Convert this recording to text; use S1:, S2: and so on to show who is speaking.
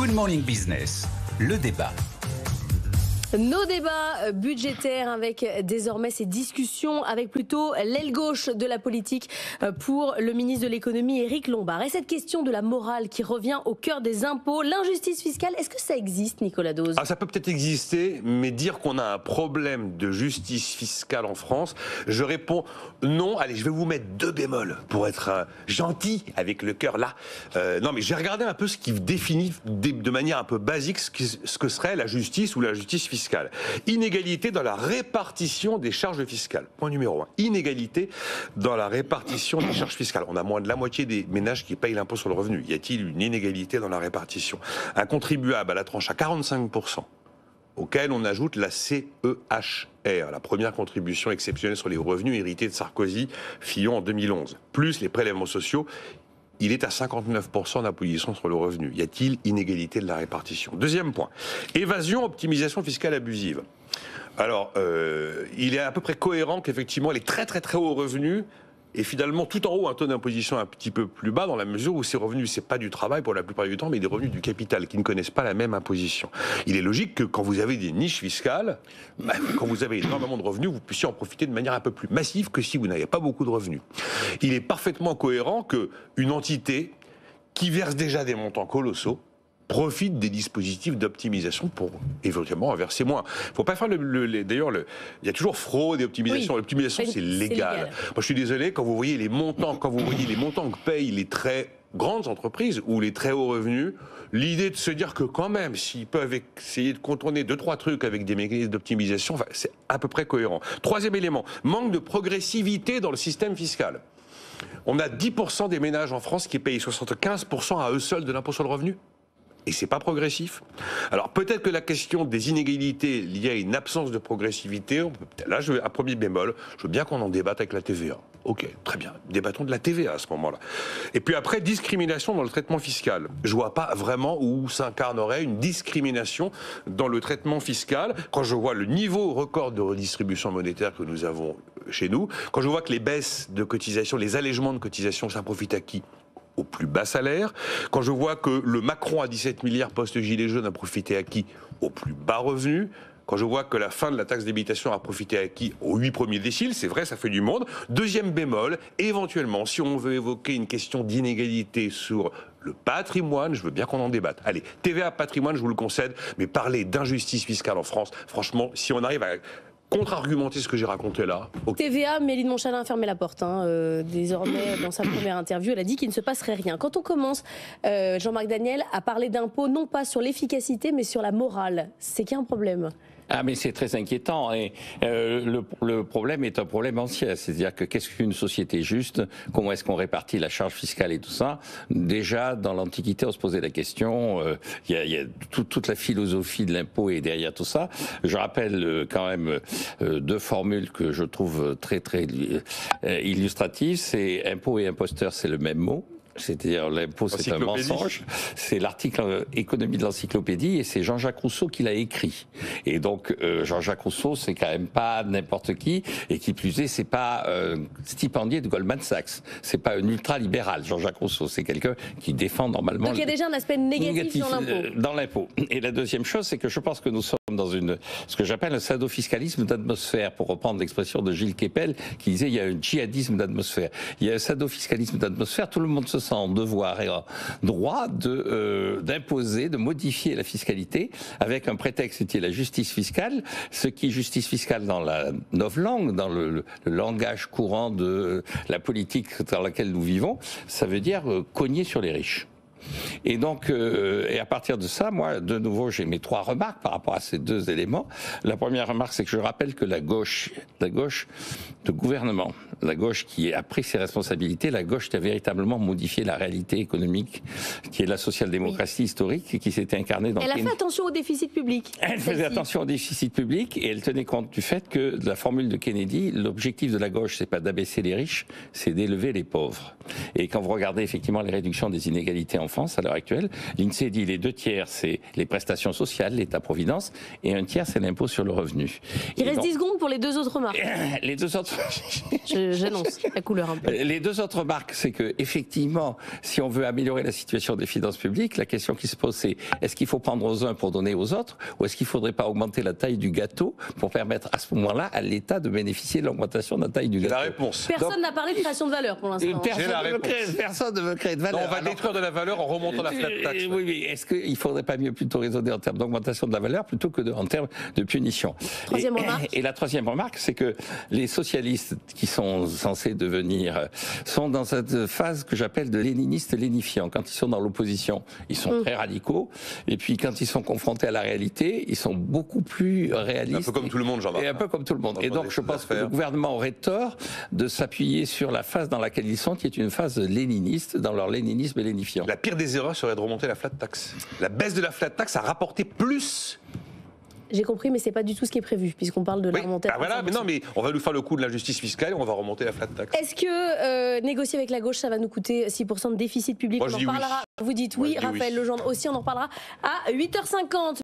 S1: Good Morning Business, le débat.
S2: Nos débats budgétaires avec désormais ces discussions avec plutôt l'aile gauche de la politique pour le ministre de l'économie Éric Lombard. Et cette question de la morale qui revient au cœur des impôts, l'injustice fiscale, est-ce que ça existe, Nicolas Dose ?
S3: Ça peut peut-être exister, mais dire qu'on a un problème de justice fiscale en France, je réponds non. Allez, je vais vous mettre 2 bémols pour être gentil avec le cœur là. Non, mais j'ai regardé un peu ce qui définit de manière un peu basique ce que serait la justice ou la justice fiscale. Inégalité dans la répartition des charges fiscales. Point numéro 1. Inégalité dans la répartition des charges fiscales. On a moins de la moitié des ménages qui payent l'impôt sur le revenu. Y a-t-il une inégalité dans la répartition ? Un contribuable à la tranche à 45%, auquel on ajoute la CEHR, la première contribution exceptionnelle sur les revenus hérités de Sarkozy, Fillon en 2011, plus les prélèvements sociaux, il est à 59% d'imposition sur le revenu. Y a-t-il inégalité de la répartition ? Deuxième point, évasion, optimisation fiscale abusive. Alors, il est à peu près cohérent qu'effectivement les très très très hauts revenus et finalement tout en haut un taux d'imposition un petit peu plus bas dans la mesure où ces revenus, c'est pas du travail pour la plupart du temps, mais des revenus du capital qui ne connaissent pas la même imposition. Il est logique que quand vous avez des niches fiscales, quand vous avez énormément de revenus, vous puissiez en profiter de manière un peu plus massive que si vous n'avez pas beaucoup de revenus. Il est parfaitement cohérent qu'une entité qui verse déjà des montants colossaux profite des dispositifs d'optimisation pour éventuellement en verser moins. Il ne faut pas faire d'ailleurs, il y a toujours fraude et optimisation. Oui. L'optimisation, c'est légal. Moi, je suis désolé, quand vous voyez les montants que payent les très grandes entreprises ou les très hauts revenus, l'idée de se dire que quand même, s'ils peuvent essayer de contourner 2-3 trucs avec des mécanismes d'optimisation, c'est à peu près cohérent. Troisième élément, manque de progressivité dans le système fiscal. On a 10% des ménages en France qui payent 75% à eux seuls de l'impôt sur le revenu. Et c'est pas progressif. Alors peut-être que la question des inégalités liées à une absence de progressivité, là je veux un premier bémol, je veux bien qu'on en débatte avec la TVA. Ok, très bien, débattons de la TVA à ce moment-là. Et puis après, discrimination dans le traitement fiscal. Je vois pas vraiment où s'incarnerait une discrimination dans le traitement fiscal. Quand je vois le niveau record de redistribution monétaire que nous avons chez nous, quand je vois que les baisses de cotisation, les allègements de cotisation, ça profite à qui ? Au plus bas salaire. Quand je vois que le Macron à 17 milliards post-gilet jaune a profité à qui ? Au plus bas revenu. Quand je vois que la fin de la taxe d'habitation a profité à qui ? Aux 8 premiers déciles, c'est vrai, ça fait du monde. Deuxième bémol, éventuellement, si on veut évoquer une question d'inégalité sur le patrimoine, je veux bien qu'on en débatte. Allez, TVA patrimoine, je vous le concède, mais parler d'injustice fiscale en France, franchement, si on arrive à contre-argumenter ce que j'ai raconté là.
S2: Okay. TVA, Méline Montchalin a fermé la porte. Désormais, dans sa première interview, elle a dit qu'il ne se passerait rien. Quand on commence, Jean-Marc Daniel, à parler d'impôts, non pas sur l'efficacité, mais sur la morale, c'est qu'il y a un problème.
S4: Ah mais c'est très inquiétant et le problème est un problème ancien, c'est-à-dire que qu'est-ce qu'une société juste, comment est-ce qu'on répartit la charge fiscale et tout ça. Déjà dans l'Antiquité on se posait la question, il y a toute la philosophie de l'impôt et derrière tout ça. Je rappelle quand même 2 formules que je trouve très très illustratives, c'est impôt et imposteur, c'est le même mot. C'est-à-dire l'impôt c'est un mensonge, c'est l'article économie de l'encyclopédie et c'est Jean-Jacques Rousseau qui l'a écrit. Et donc Jean-Jacques Rousseau c'est quand même pas n'importe qui et qui plus est c'est pas stipendié de Goldman Sachs, c'est pas un ultra-libéral. Jean-Jacques Rousseau c'est quelqu'un qui défend normalement.
S2: Donc il y a déjà un aspect négatif
S4: dans l'impôt. Et la deuxième chose c'est que je pense que nous sommes dans ce que j'appelle un sadofiscalisme d'atmosphère, pour reprendre l'expression de Gilles Kepel qui disait il y a un djihadisme d'atmosphère. Il y a un sadofiscalisme d'atmosphère, tout le monde se sent en devoir et en droit d'imposer, de modifier la fiscalité avec un prétexte qui est la justice fiscale, ce qui est justice fiscale dans la novlangue, dans le langage courant de la politique dans laquelle nous vivons, ça veut dire cogner sur les riches. Et donc, et à partir de ça, moi, de nouveau, j'ai mes 3 remarques par rapport à ces 2 éléments. La première remarque, c'est que je rappelle que la gauche de gouvernement, la gauche qui a pris ses responsabilités, la gauche qui a véritablement modifié la réalité économique, qui est la social-démocratie historique, et qui s'était incarnée dans...
S2: Elle a fait attention au déficit public.
S4: Elle faisait attention au déficit public, et elle tenait compte du fait que, de la formule de Kennedy, l'objectif de la gauche, c'est pas d'abaisser les riches, c'est d'élever les pauvres. Et quand vous regardez effectivement les réductions des inégalités en France à l'heure actuelle. L'INSEE dit les 2/3, c'est les prestations sociales, l'État-providence, et 1/3, c'est l'impôt sur le revenu.
S2: Il reste 10 secondes pour les deux autres remarques.
S4: Les deux autres...
S2: J'annonce la couleur un peu.
S4: Les deux autres remarques, c'est que effectivement, si on veut améliorer la situation des finances publiques, la question qui se pose, c'est est-ce qu'il faut prendre aux uns pour donner aux autres, ou est-ce qu'il ne faudrait pas augmenter la taille du gâteau pour permettre à ce moment-là à l'État de bénéficier de l'augmentation de la taille du gâteau?
S3: La réponse.
S2: Personne n'a parlé de création de valeur pour l'instant.
S4: Personne ne veut créer de valeur.
S3: Non, on va détruire de la valeur en remontant la flat tax.
S4: Oui, mais est-ce qu'il ne faudrait pas mieux plutôt raisonner en termes d'augmentation de la valeur plutôt que en termes de punition?
S2: Troisième remarque.
S4: Et la troisième remarque, c'est que les socialistes qui sont censés devenir sont dans cette phase que j'appelle de léniniste lénifiant. Quand ils sont dans l'opposition, ils sont très radicaux. Et puis quand ils sont confrontés à la réalité, ils sont beaucoup plus réalistes.
S3: Un peu comme tout le monde, Jean-Marc.
S4: Et un peu comme tout le monde. Et donc je pense que le gouvernement aurait tort de s'appuyer sur la phase dans laquelle ils sont, qui est une phase léniniste, dans leur léninisme lénifiant.
S3: La pire des erreurs serait de remonter la flat tax. La baisse de la flat tax a rapporté plus.
S2: J'ai compris, mais c'est pas du tout ce qui est prévu, puisqu'on parle de la remontée à 35%.
S3: Voilà, mais non, mais on va nous faire le coup de l'injustice fiscale et on va remonter la flat tax.
S2: Est-ce que négocier avec la gauche, ça va nous coûter 6% de déficit public?
S3: Moi,
S2: on
S3: je
S2: en
S3: dis
S2: parlera.
S3: oui.
S2: Vous dites
S3: Moi,
S2: oui,
S3: je dis
S2: Raphaël
S3: oui.
S2: Legendre aussi, on en reparlera à 8h50.